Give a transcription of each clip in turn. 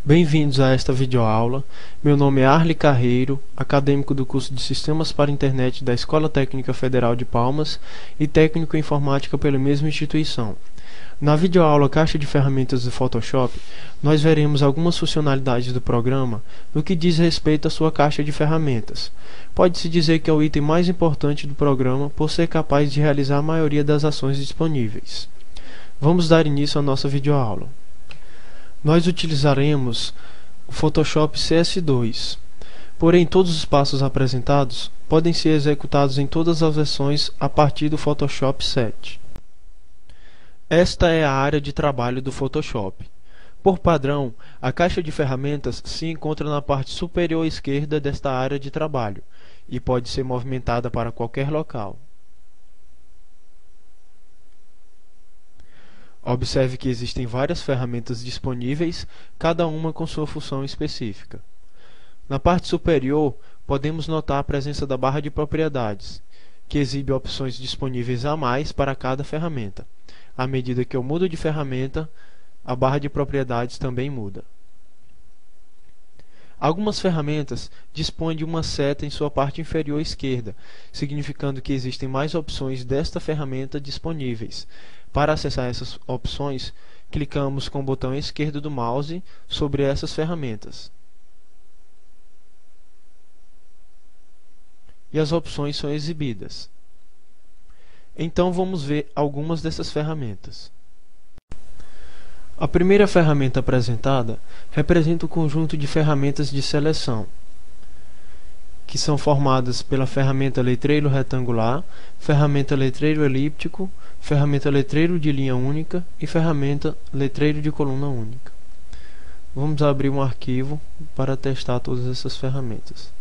Bem-vindos a esta videoaula. Meu nome é Arli Carreiro, acadêmico do curso de Sistemas para a Internet da Escola Técnica Federal de Palmas e técnico em Informática pela mesma instituição. Na videoaula Caixa de Ferramentas do Photoshop, nós veremos algumas funcionalidades do programa no que diz respeito à sua caixa de ferramentas. Pode-se dizer que é o item mais importante do programa por ser capaz de realizar a maioria das ações disponíveis. Vamos dar início à nossa videoaula. Nós utilizaremos o Photoshop CS2, porém todos os passos apresentados podem ser executados em todas as versões a partir do Photoshop 7. Esta é a área de trabalho do Photoshop. Por padrão, a caixa de ferramentas se encontra na parte superior esquerda desta área de trabalho e pode ser movimentada para qualquer local. Observe que existem várias ferramentas disponíveis, cada uma com sua função específica. Na parte superior, podemos notar a presença da barra de propriedades, que exibe opções disponíveis a mais para cada ferramenta. À medida que eu mudo de ferramenta, a barra de propriedades também muda. Algumas ferramentas dispõem de uma seta em sua parte inferior esquerda, significando que existem mais opções desta ferramenta disponíveis. Para acessar essas opções, clicamos com o botão esquerdo do mouse sobre essas ferramentas. E as opções são exibidas. Então vamos ver algumas dessas ferramentas. A primeira ferramenta apresentada representa o conjunto de ferramentas de seleção, que são formadas pela ferramenta letreiro retangular, ferramenta letreiro elíptico, ferramenta letreiro de linha única e ferramenta letreiro de coluna única. Vamos abrir um arquivo para testar todas essas ferramentas.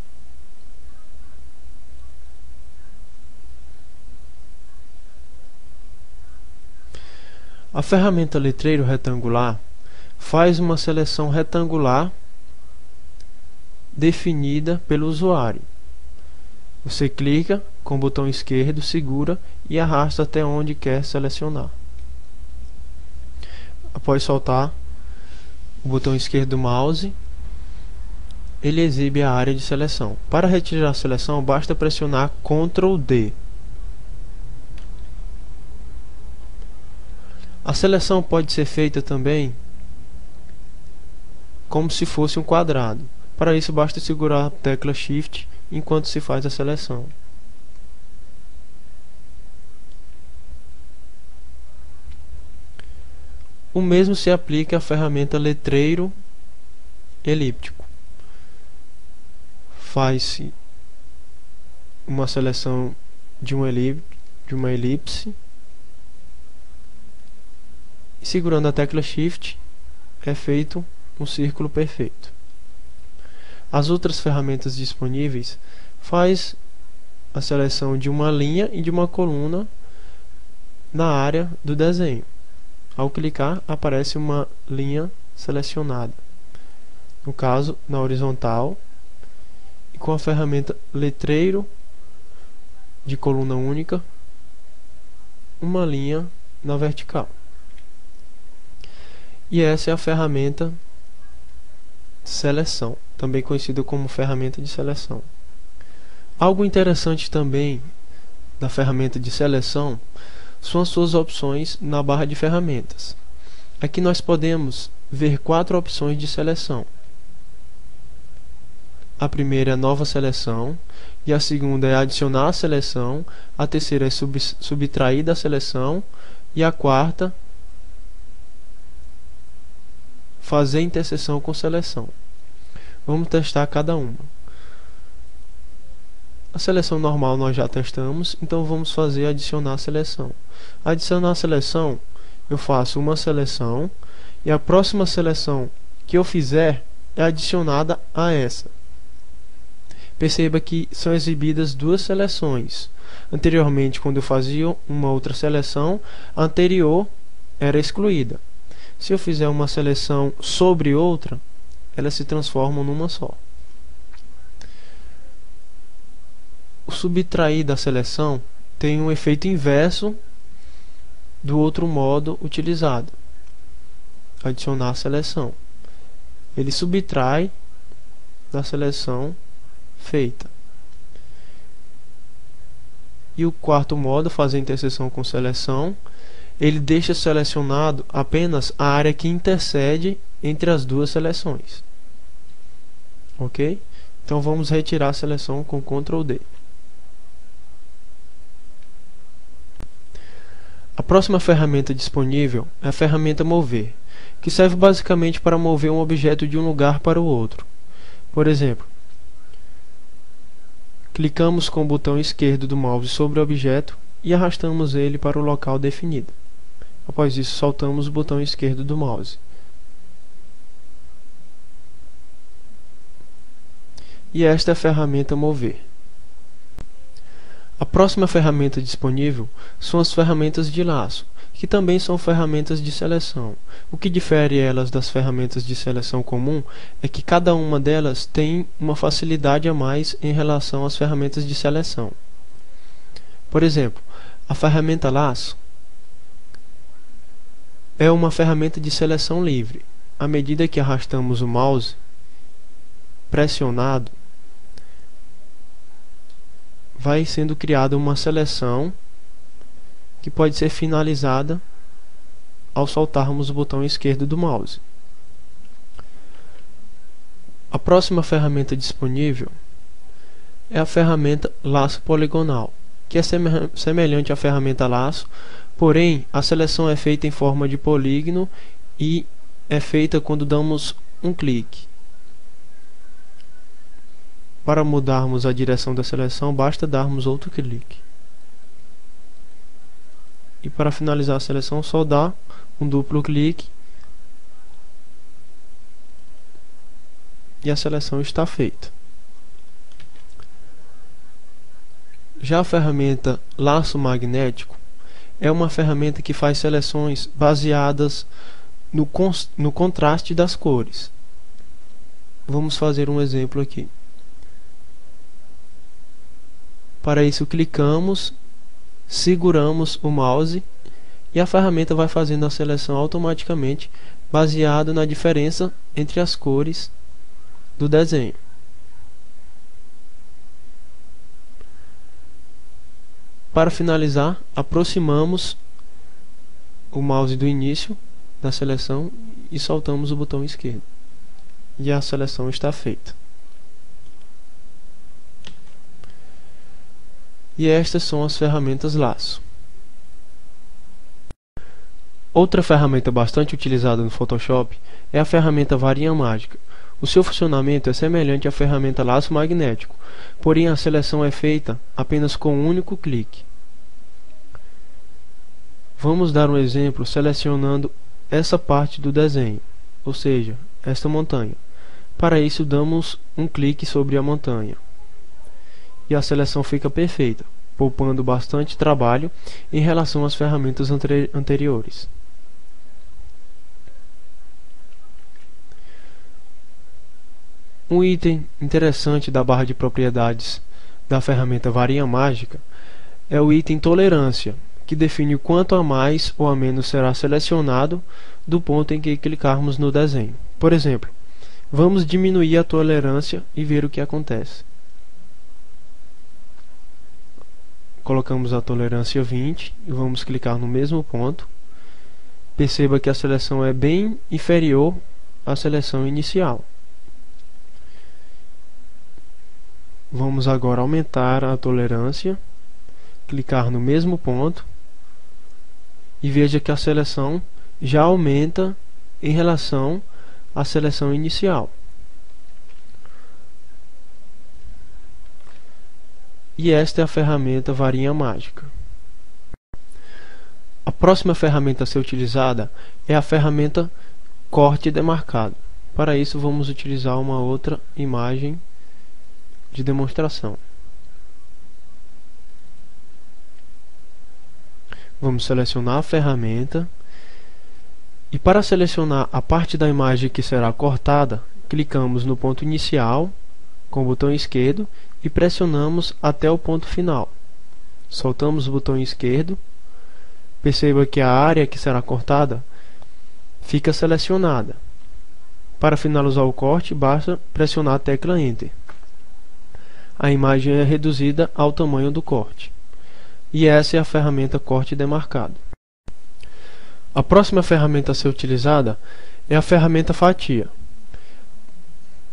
A ferramenta letreiro retangular faz uma seleção retangular definida pelo usuário. Você clica com o botão esquerdo, segura e arrasta até onde quer selecionar. Após soltar o botão esquerdo do mouse, ele exibe a área de seleção. Para retirar a seleção, basta pressionar Ctrl D. A seleção pode ser feita também como se fosse um quadrado. Para isso, basta segurar a tecla Shift enquanto se faz a seleção. O mesmo se aplica à ferramenta letreiro elíptico. Faz-se uma seleção de uma elipse. E segurando a tecla Shift é feito um círculo perfeito. As outras ferramentas disponíveis faz a seleção de uma linha e de uma coluna na área do desenho. Ao clicar, aparece uma linha selecionada, no caso na horizontal, e com a ferramenta letreiro de coluna única, uma linha na vertical. E essa é a ferramenta seleção, também conhecida como ferramenta de seleção. Algo interessante também da ferramenta de seleção são as suas opções na barra de ferramentas. Aqui nós podemos ver 4 opções de seleção. A primeira é nova seleção, e a segunda é adicionar a seleção, a terceira é subtrair da seleção, e a quarta fazer interseção com seleção. Vamos testar cada uma. A seleção normal nós já testamos, então vamos fazer adicionar a seleção. Adicionar a seleção, eu faço uma seleção e a próxima seleção que eu fizer é adicionada a essa. Perceba que são exibidas duas seleções. Anteriormente, quando eu fazia uma outra seleção, a anterior era excluída. Se eu fizer uma seleção sobre outra, elas se transformam numa só. O subtrair da seleção tem um efeito inverso do outro modo utilizado, adicionar a seleção. ele subtrai da seleção feita. E o quarto modo, fazer interseção com seleção, ele deixa selecionado apenas a área que intercede entre as duas seleções. Ok? Então vamos retirar a seleção com Ctrl D. A próxima ferramenta disponível é a ferramenta Mover, que serve basicamente para mover um objeto de um lugar para o outro. Por exemplo, clicamos com o botão esquerdo do mouse sobre o objeto e arrastamos ele para o local definido. Após isso, soltamos o botão esquerdo do mouse. E esta é a ferramenta Mover. A próxima ferramenta disponível são as ferramentas de laço, que também são ferramentas de seleção. O que difere elas das ferramentas de seleção comum é que cada uma delas tem uma facilidade a mais em relação às ferramentas de seleção. Por exemplo, a ferramenta laço é uma ferramenta de seleção livre. À medida que arrastamos o mouse pressionado, vai sendo criada uma seleção que pode ser finalizada ao soltarmos o botão esquerdo do mouse. A próxima ferramenta disponível é a ferramenta Laço Poligonal, que é semelhante à ferramenta Laço, porém a seleção é feita em forma de polígono e é feita quando damos um clique. Para mudarmos a direção da seleção, basta darmos outro clique. E para finalizar a seleção, só dá um duplo clique e a seleção está feita. Já a ferramenta Laço Magnético é uma ferramenta que faz seleções baseadas no contraste das cores. Vamos fazer um exemplo aqui. Para isso, clicamos, seguramos o mouse e a ferramenta vai fazendo a seleção automaticamente, baseado na diferença entre as cores do desenho. Para finalizar, aproximamos o mouse do início da seleção e soltamos o botão esquerdo. E a seleção está feita. E estas são as ferramentas laço. Outra ferramenta bastante utilizada no Photoshop é a ferramenta Varinha Mágica. O seu funcionamento é semelhante à ferramenta Laço Magnético, porém a seleção é feita apenas com um único clique. Vamos dar um exemplo selecionando essa parte do desenho, ou seja, esta montanha. Para isso, damos um clique sobre a montanha. E a seleção fica perfeita, poupando bastante trabalho em relação às ferramentas anteriores. Um item interessante da barra de propriedades da ferramenta Varinha Mágica é o item Tolerância, que define o quanto a mais ou a menos será selecionado do ponto em que clicarmos no desenho. Por exemplo, vamos diminuir a tolerância e ver o que acontece. Colocamos a tolerância 20 e vamos clicar no mesmo ponto. Perceba que a seleção é bem inferior à seleção inicial. Vamos agora aumentar a tolerância, clicar no mesmo ponto e veja que a seleção já aumenta em relação à seleção inicial. E esta é a ferramenta Varinha Mágica. A próxima ferramenta a ser utilizada é a ferramenta Corte Demarcado. Para isso, vamos utilizar uma outra imagem de demonstração. Vamos selecionar a ferramenta e para selecionar a parte da imagem que será cortada, clicamos no ponto inicial com o botão esquerdo e pressionamos até o ponto final. Soltamos o botão esquerdo. Perceba que a área que será cortada fica selecionada. Para finalizar o corte, basta pressionar a tecla Enter. A imagem é reduzida ao tamanho do corte. E essa é a ferramenta Corte Demarcado. A próxima ferramenta a ser utilizada é a ferramenta Fatia.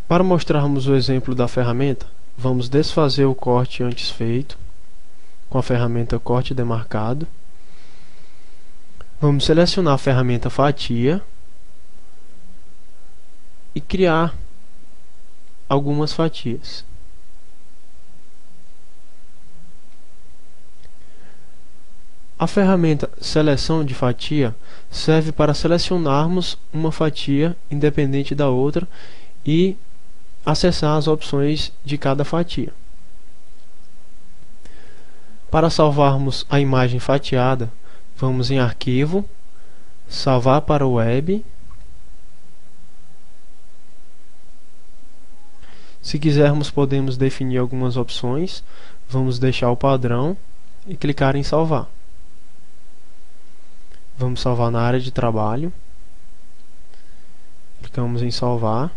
Para mostrarmos o exemplo da ferramenta, vamos desfazer o corte antes feito com a ferramenta Corte Demarcado. Vamos selecionar a ferramenta Fatia e criar algumas fatias. A ferramenta Seleção de Fatia serve para selecionarmos uma fatia independente da outra e acessar as opções de cada fatia. Para salvarmos a imagem fatiada, vamos em Arquivo, Salvar para o Web. Se quisermos, podemos definir algumas opções. Vamos deixar o padrão e clicar em Salvar. Vamos salvar na área de trabalho. Clicamos em Salvar.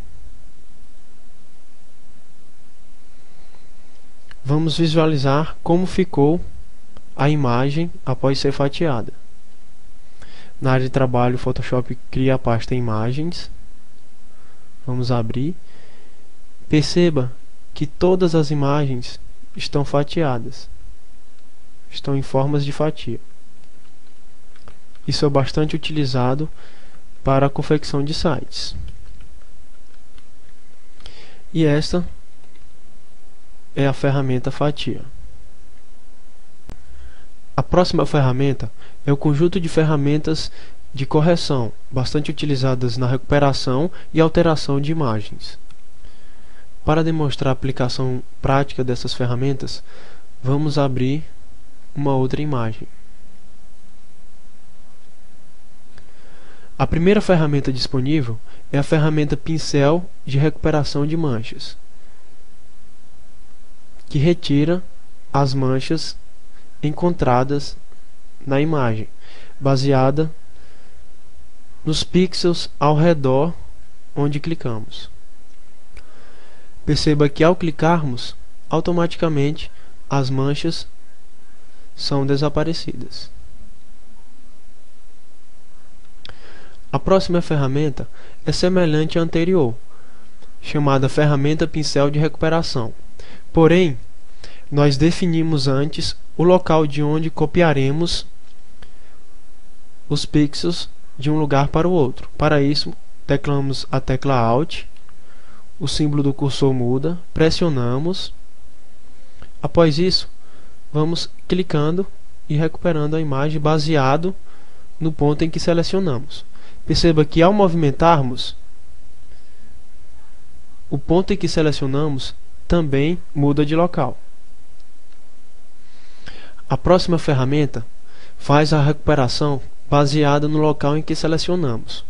Vamos visualizar como ficou a imagem após ser fatiada. Na área de trabalho, o Photoshop cria a pasta Imagens. Vamos abrir. Perceba que todas as imagens estão fatiadas. Estão em formas de fatia. Isso é bastante utilizado para a confecção de sites. E esta é a ferramenta Fatia. A próxima ferramenta é o conjunto de ferramentas de correção, bastante utilizadas na recuperação e alteração de imagens. Para demonstrar a aplicação prática dessas ferramentas, vamos abrir uma outra imagem. A primeira ferramenta disponível é a ferramenta Pincel de recuperação de manchas, que retira as manchas encontradas na imagem, baseada nos pixels ao redor onde clicamos. Perceba que ao clicarmos, automaticamente as manchas são desaparecidas. A próxima ferramenta é semelhante à anterior, chamada ferramenta Pincel de recuperação. Porém, nós definimos antes o local de onde copiaremos os pixels de um lugar para o outro. Para isso, teclamos a tecla Alt, o símbolo do cursor muda, pressionamos. Após isso, vamos clicando e recuperando a imagem baseado no ponto em que selecionamos. Perceba que ao movimentarmos, o ponto em que selecionamos também muda de local. A próxima ferramenta faz a recuperação baseada no local em que selecionamos.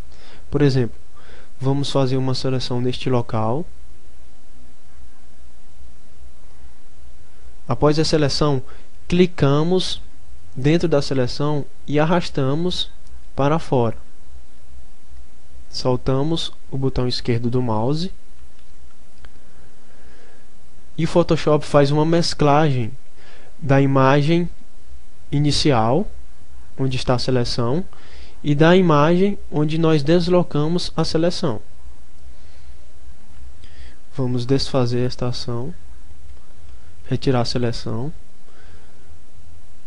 Por exemplo, vamos fazer uma seleção neste local. Após a seleção, clicamos dentro da seleção e arrastamos para fora. Soltamos o botão esquerdo do mouse e o Photoshop faz uma mesclagem da imagem inicial, onde está a seleção, e da imagem onde nós deslocamos a seleção. Vamos desfazer esta ação, retirar a seleção.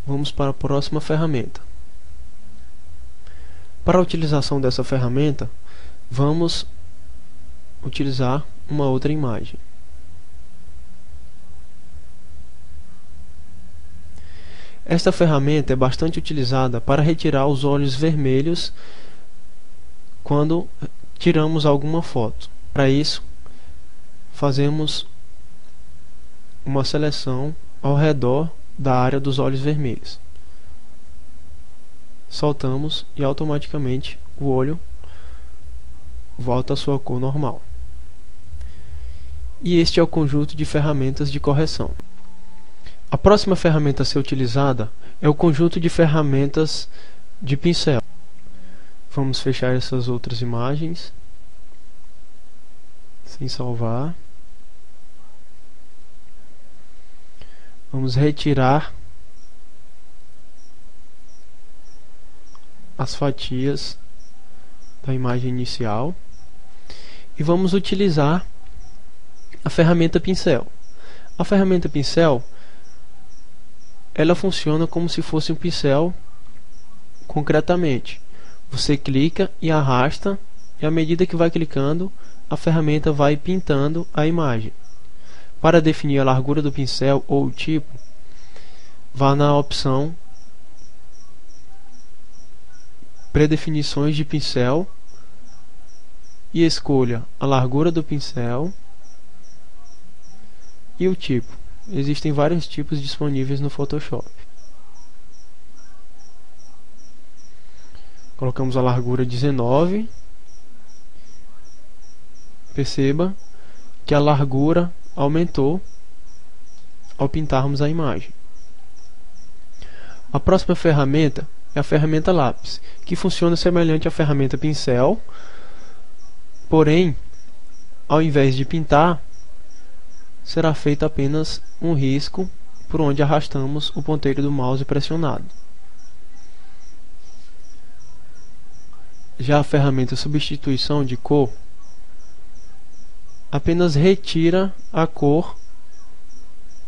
Vamos para a próxima ferramenta. Para a utilização dessa ferramenta, vamos utilizar uma outra imagem. Esta ferramenta é bastante utilizada para retirar os olhos vermelhos quando tiramos alguma foto. Para isso, fazemos uma seleção ao redor da área dos olhos vermelhos. Soltamos e automaticamente o olho volta à sua cor normal. E este é o conjunto de ferramentas de correção. A próxima ferramenta a ser utilizada é o conjunto de ferramentas de pincel. Vamos fechar essas outras imagens. sem salvar. Vamos retirar as fatias da imagem inicial e vamos utilizar a ferramenta pincel. A ferramenta pincel, ela funciona como se fosse um pincel concretamente. Você clica e arrasta, e à medida que vai clicando, a ferramenta vai pintando a imagem. Para definir a largura do pincel ou o tipo, vá na opção Predefinições de pincel e escolha a largura do pincel e o tipo. Existem vários tipos disponíveis no Photoshop. Colocamos a largura 19. Perceba que a largura aumentou ao pintarmos a imagem. A próxima ferramenta é a ferramenta lápis, que funciona semelhante à ferramenta pincel, porém, ao invés de pintar, será feito apenas um risco por onde arrastamos o ponteiro do mouse pressionado. Já a ferramenta substituição de cor apenas retira a cor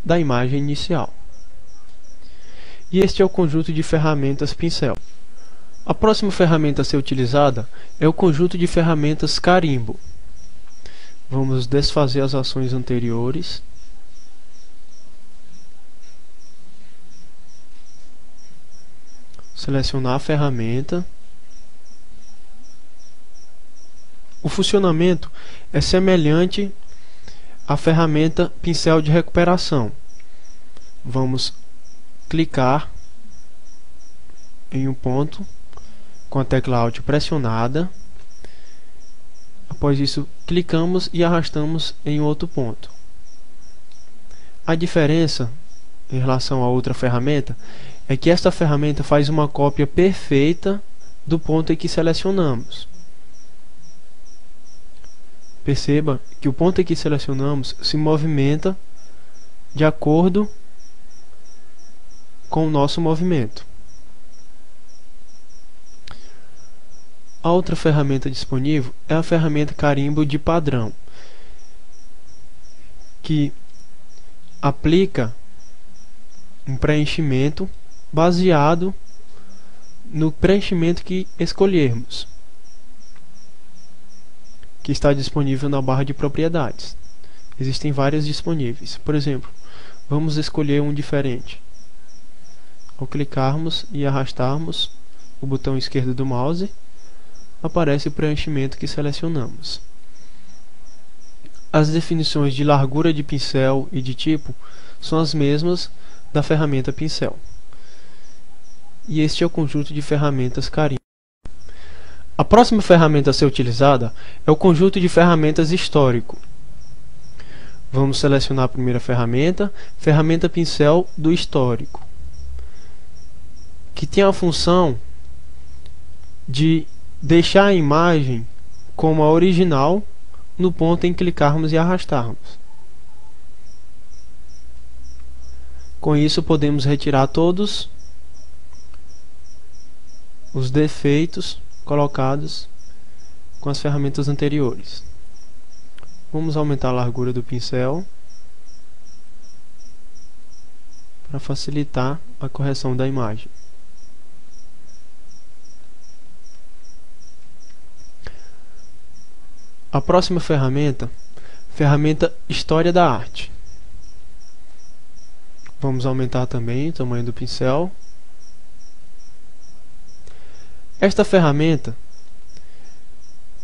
da imagem inicial. E este é o conjunto de ferramentas pincel. A próxima ferramenta a ser utilizada é o conjunto de ferramentas carimbo. Vamos desfazer as ações anteriores. Selecionar a ferramenta. O funcionamento é semelhante à ferramenta pincel de recuperação. Vamos clicar em um ponto com a tecla Alt pressionada. Após isso, clicamos e arrastamos em outro ponto. A diferença em relação a outra ferramenta é que esta ferramenta faz uma cópia perfeita do ponto em que selecionamos. Perceba que o ponto em que selecionamos se movimenta de acordo com o nosso movimento. A outra ferramenta disponível é a ferramenta carimbo de padrão, que aplica um preenchimento baseado no preenchimento que escolhermos, que está disponível na barra de propriedades. Existem várias disponíveis. Por exemplo, vamos escolher um diferente. Ao clicarmos e arrastarmos o botão esquerdo do mouse, aparece o preenchimento que selecionamos. As definições de largura de pincel e de tipo são as mesmas da ferramenta pincel. E este é o conjunto de ferramentas carimbo. A próxima ferramenta a ser utilizada é o conjunto de ferramentas histórico. Vamos selecionar a primeira ferramenta, ferramenta pincel do histórico, que tem a função de deixar a imagem como a original no ponto em clicarmos e arrastarmos. Com isso podemos retirar todos os defeitos colocados com as ferramentas anteriores. Vamos aumentar a largura do pincel para facilitar a correção da imagem. A próxima ferramenta História da Arte. Vamos aumentar também o tamanho do pincel. Esta ferramenta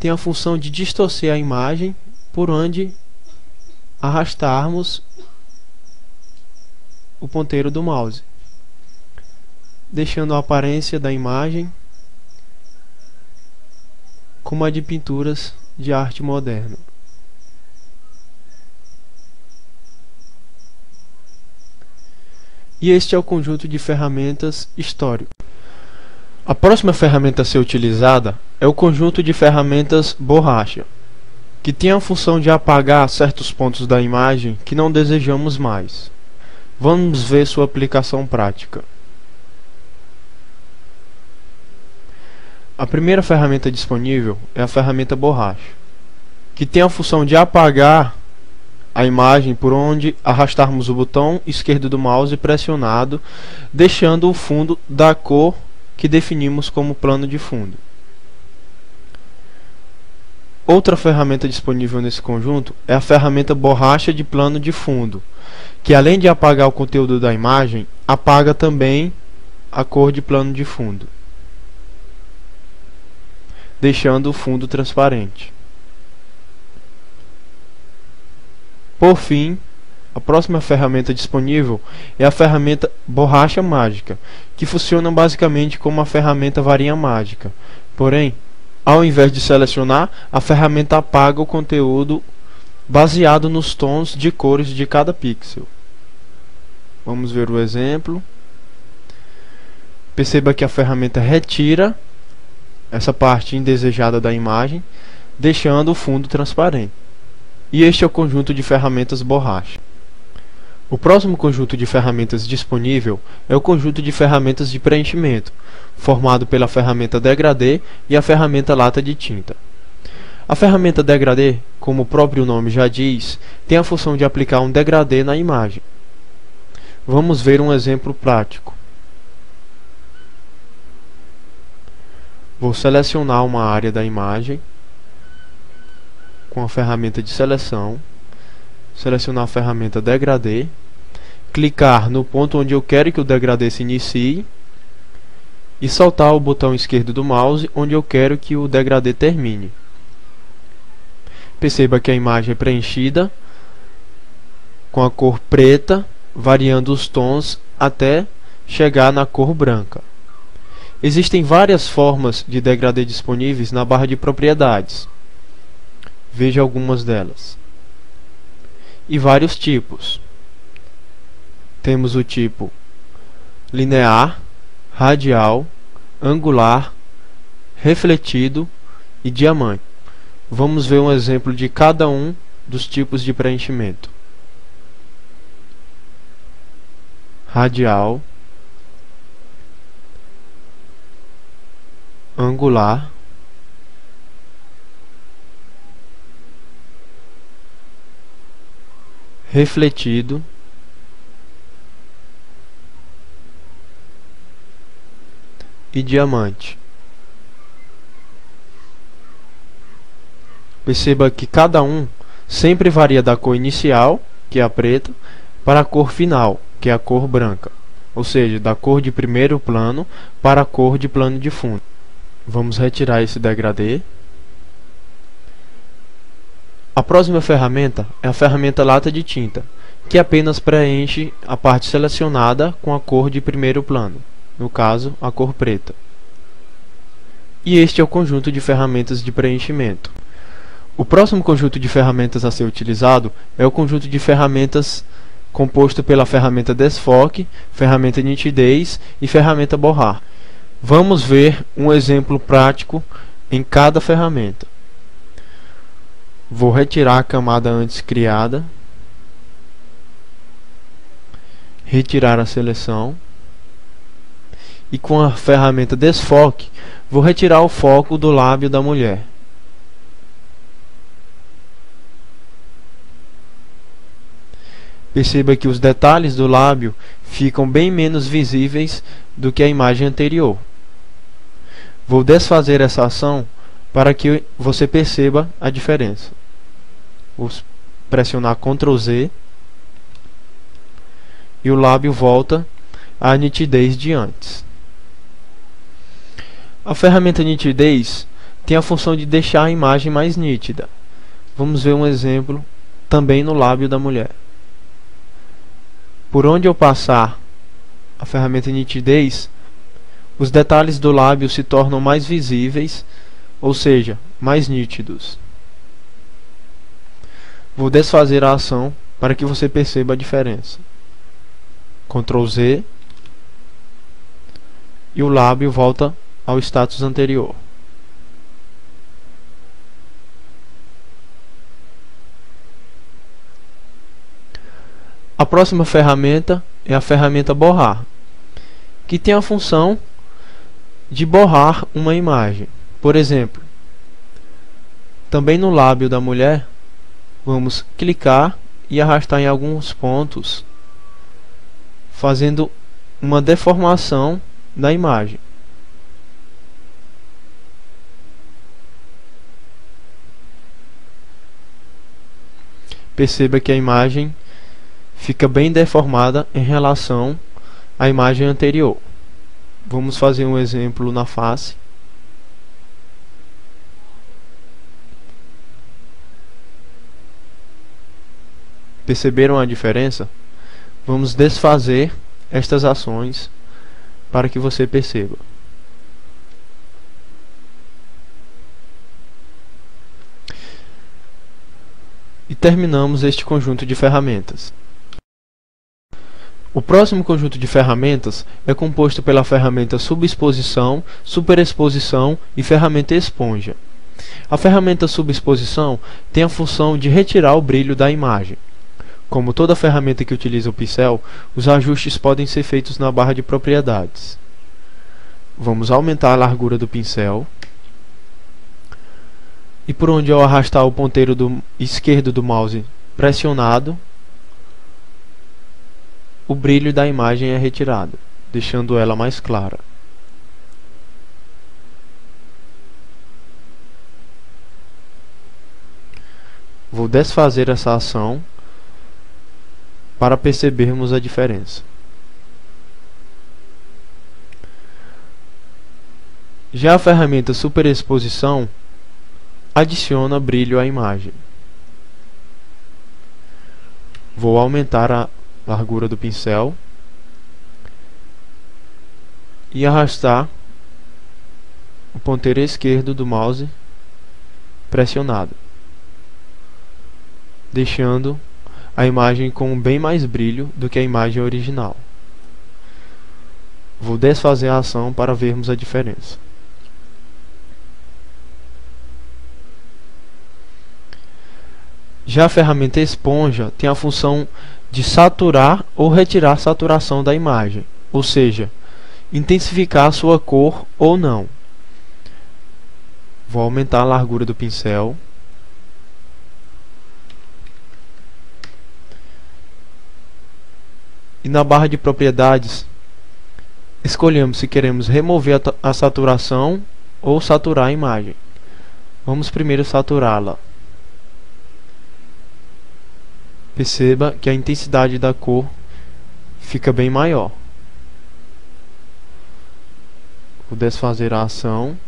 tem a função de distorcer a imagem por onde arrastarmos o ponteiro do mouse, deixando a aparência da imagem como a de pinturas de arte moderna. E este é o conjunto de ferramentas histórico. A próxima ferramenta a ser utilizada é o conjunto de ferramentas borracha. que tem a função de apagar certos pontos da imagem que não desejamos mais. Vamos ver sua aplicação prática. A primeira ferramenta disponível é a ferramenta borracha, que tem a função de apagar a imagem por onde arrastarmos o botão esquerdo do mouse pressionado, deixando o fundo da cor que definimos como plano de fundo. Outra ferramenta disponível nesse conjunto é a ferramenta borracha de plano de fundo, que além de apagar o conteúdo da imagem, apaga também a cor de plano de fundo, deixando o fundo transparente. Por fim, a próxima ferramenta disponível é a ferramenta borracha mágica, que funciona basicamente como uma ferramenta varinha mágica. Porém, ao invés de selecionar, a ferramenta apaga o conteúdo baseado nos tons de cores de cada pixel. Vamos ver o exemplo. Perceba que a ferramenta retira essa parte indesejada da imagem, deixando o fundo transparente. E este é o conjunto de ferramentas borracha. O próximo conjunto de ferramentas disponível é o conjunto de ferramentas de preenchimento, formado pela ferramenta degradê e a ferramenta lata de tinta. A ferramenta degradê, como o próprio nome já diz, tem a função de aplicar um degradê na imagem. Vamos ver um exemplo prático. Vou selecionar uma área da imagem com a ferramenta de seleção, selecionar a ferramenta degradê, clicar no ponto onde eu quero que o degradê se inicie e soltar o botão esquerdo do mouse onde eu quero que o degradê termine. Perceba que a imagem é preenchida com a cor preta, variando os tons até chegar na cor branca. Existem várias formas de degradê disponíveis na barra de propriedades. Veja algumas delas. E vários tipos. Temos o tipo linear, radial, angular, refletido e diamante. Vamos ver um exemplo de cada um dos tipos de preenchimento. Radial, angular, refletido e diamante. Perceba que cada um sempre varia da cor inicial, que é a preta, para a cor final, que é a cor branca, ou seja, da cor de primeiro plano para a cor de plano de fundo. Vamos retirar esse degradê. A próxima ferramenta é a ferramenta lata de tinta, que apenas preenche a parte selecionada com a cor de primeiro plano, no caso, a cor preta. E este é o conjunto de ferramentas de preenchimento. O próximo conjunto de ferramentas a ser utilizado é o conjunto de ferramentas composto pela ferramenta desfoque, ferramenta nitidez e ferramenta borrar. Vamos ver um exemplo prático em cada ferramenta. Vou retirar a camada antes criada, retirar a seleção e com a ferramenta desfoque vou retirar o foco do lábio da mulher. Perceba que os detalhes do lábio ficam bem menos visíveis do que a imagem anterior. Vou desfazer essa ação para que você perceba a diferença. Vou pressionar Ctrl Z e o lábio volta à nitidez de antes. A ferramenta nitidez tem a função de deixar a imagem mais nítida. Vamos ver um exemplo também no lábio da mulher. Por onde eu passar a ferramenta nitidez, os detalhes do lábio se tornam mais visíveis, ou seja, mais nítidos. Vou desfazer a ação para que você perceba a diferença. Ctrl Z e o lábio volta ao status anterior. A próxima ferramenta é a ferramenta borrar, que tem a função de borrar uma imagem. Por exemplo, também no lábio da mulher, vamos clicar e arrastar em alguns pontos, fazendo uma deformação da imagem. Perceba que a imagem fica bem deformada em relação à imagem anterior. Vamos fazer um exemplo na face. Perceberam a diferença? Vamos desfazer estas ações para que você perceba. E terminamos este conjunto de ferramentas. O próximo conjunto de ferramentas é composto pela ferramenta subexposição, superexposição e ferramenta esponja. A ferramenta subexposição tem a função de retirar o brilho da imagem. Como toda ferramenta que utiliza o pincel, os ajustes podem ser feitos na barra de propriedades. Vamos aumentar a largura do pincel. E por onde eu arrastar o ponteiro esquerdo do mouse pressionado, o brilho da imagem é retirado, deixando ela mais clara. Vou desfazer essa ação para percebermos a diferença. Já a ferramenta superexposição adiciona brilho à imagem. Vou aumentar a largura do pincel e arrastar o ponteiro esquerdo do mouse pressionado, deixando a imagem com bem mais brilho do que a imagem original. Vou desfazer a ação para vermos a diferença. Já a ferramenta esponja tem a função de saturar ou retirar saturação da imagem, ou seja, intensificar a sua cor ou não. Vou aumentar a largura do pincel e na barra de propriedades escolhemos se queremos remover a saturação ou saturar a imagem. Vamos primeiro saturá-la. Perceba que a intensidade da cor fica bem maior. Vou desfazer a ação.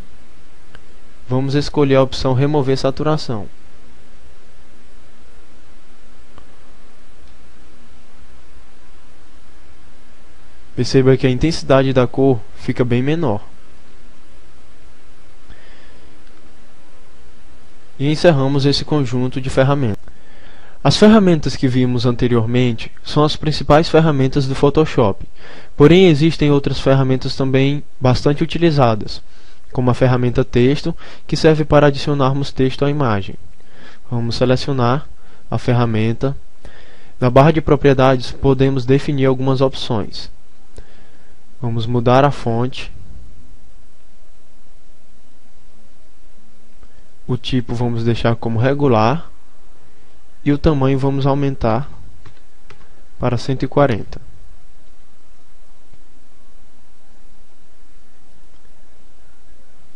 Vamos escolher a opção remover saturação. Perceba que a intensidade da cor fica bem menor. E encerramos esse conjunto de ferramentas. As ferramentas que vimos anteriormente são as principais ferramentas do Photoshop, porém existem outras ferramentas também bastante utilizadas, como a ferramenta texto, que serve para adicionarmos texto à imagem. Vamos selecionar a ferramenta. Na barra de propriedades podemos definir algumas opções. Vamos mudar a fonte. O tipo vamos deixar como regular. E o tamanho vamos aumentar para 140.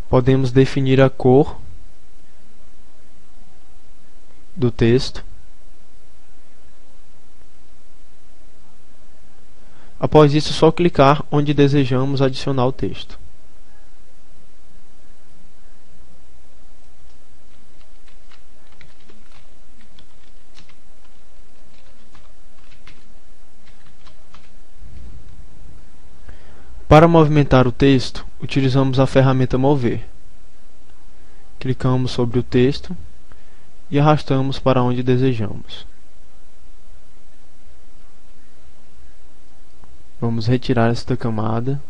Podemos definir a cor do texto. Após isso, só clicar onde desejamos adicionar o texto. Para movimentar o texto, utilizamos a ferramenta mover. Clicamos sobre o texto e arrastamos para onde desejamos. Vamos retirar esta camada.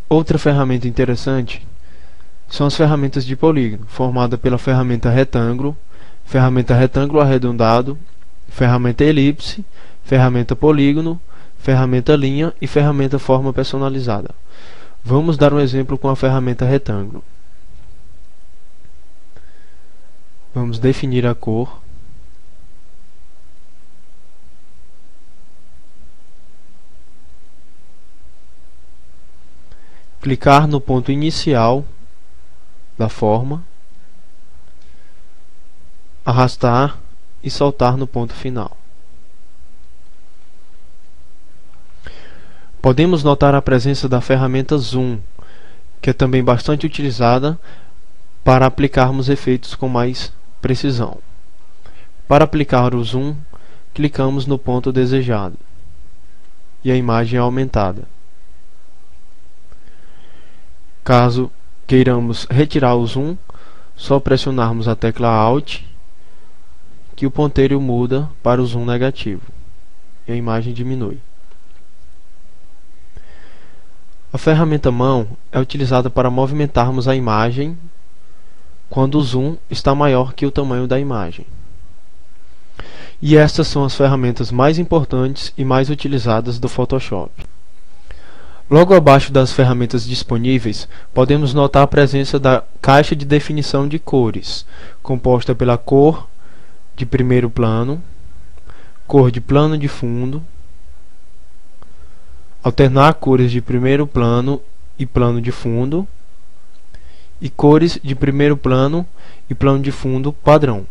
Outra ferramenta interessante são as ferramentas de polígono, formada pela ferramenta retângulo, ferramenta retângulo arredondado, ferramenta elipse, ferramenta polígono, ferramenta linha e ferramenta forma personalizada. Vamos dar um exemplo com a ferramenta retângulo. Vamos definir a cor. Clicar no ponto inicial da forma, arrastar e soltar no ponto final. Podemos notar a presença da ferramenta Zoom, que é também bastante utilizada para aplicarmos efeitos com mais precisão. Para aplicar o zoom, clicamos no ponto desejado e a imagem é aumentada. Caso queiramos retirar o zoom, só pressionarmos a tecla Alt que o ponteiro muda para o zoom negativo e a imagem diminui. A ferramenta mão é utilizada para movimentarmos a imagem quando o zoom está maior que o tamanho da imagem. E estas são as ferramentas mais importantes e mais utilizadas do Photoshop. Logo abaixo das ferramentas disponíveis, podemos notar a presença da caixa de definição de cores, composta pela cor de primeiro plano, cor de plano de fundo, alternar cores de primeiro plano e plano de fundo, e cores de primeiro plano e plano de fundo padrão.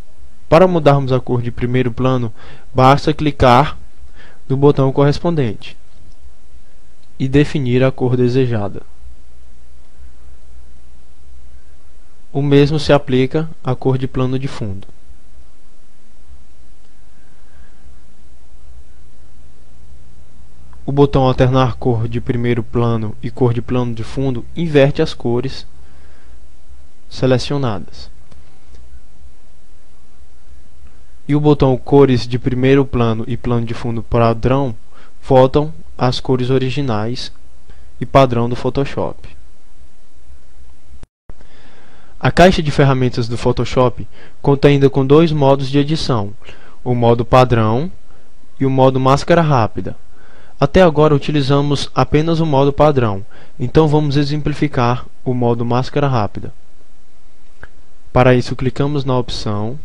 Para mudarmos a cor de primeiro plano, basta clicar no botão correspondente e definir a cor desejada. O mesmo se aplica à cor de plano de fundo. O botão alternar cor de primeiro plano e cor de plano de fundo inverte as cores selecionadas. E o botão cores de primeiro plano e plano de fundo padrão voltam às cores originais e padrão do Photoshop. A caixa de ferramentas do Photoshop conta ainda com dois modos de edição, o modo padrão e o modo máscara rápida. Até agora utilizamos apenas o modo padrão, então vamos exemplificar o modo máscara rápida. Para isso, clicamos na opção.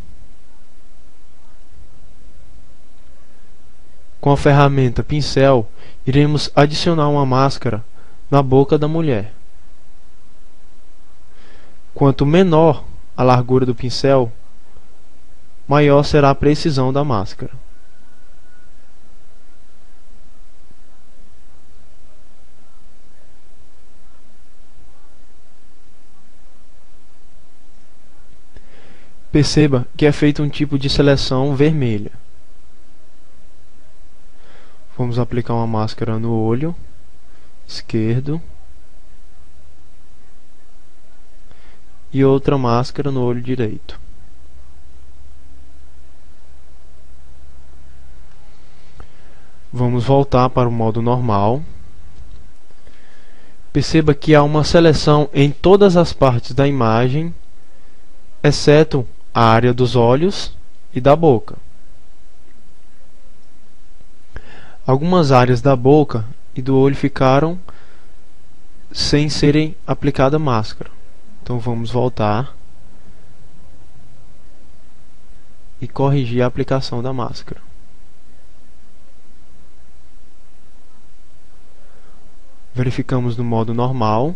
Com a ferramenta pincel, iremos adicionar uma máscara na boca da mulher. Quanto menor a largura do pincel, maior será a precisão da máscara. Perceba que é feito um tipo de seleção vermelha. Vamos aplicar uma máscara no olho esquerdo e outra máscara no olho direito. Vamos voltar para o modo normal. Perceba que há uma seleção em todas as partes da imagem, exceto a área dos olhos e da boca. Algumas áreas da boca e do olho ficaram sem serem aplicada máscara. Então vamos voltar e corrigir a aplicação da máscara. Verificamos no modo normal.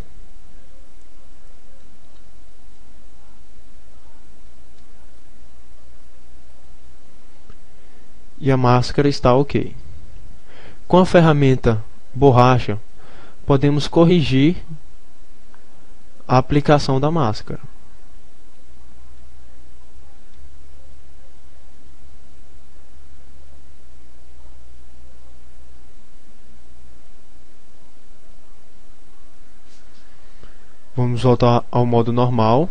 E a máscara está ok. Com a ferramenta borracha, podemos corrigir a aplicação da máscara. Vamos voltar ao modo normal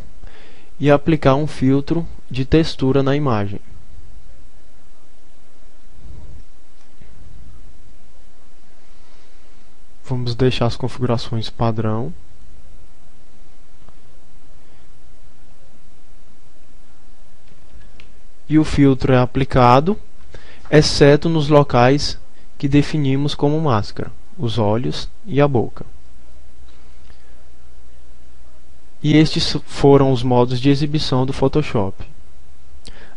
e aplicar um filtro de textura na imagem. Vamos deixar as configurações padrão. e o filtro é aplicado, exceto nos locais que definimos como máscara, os olhos e a boca. E estes foram os modos de exibição do Photoshop.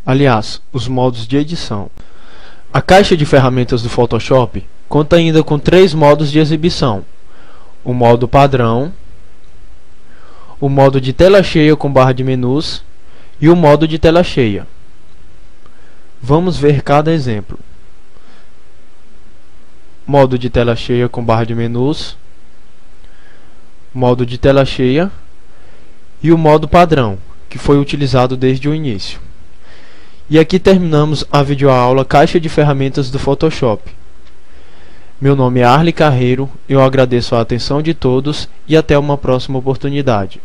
Aliás, os modos de edição. A caixa de ferramentas do Photoshop conta ainda com 3 modos de exibição: o modo padrão, o modo de tela cheia com barra de menus e o modo de tela cheia. Vamos ver cada exemplo. Modo de tela cheia com barra de menus, modo de tela cheia e o modo padrão, que foi utilizado desde o início. E aqui terminamos a videoaula Caixa de Ferramentas do Photoshop. Meu nome é Arli Carreiro, eu agradeço a atenção de todos e até uma próxima oportunidade.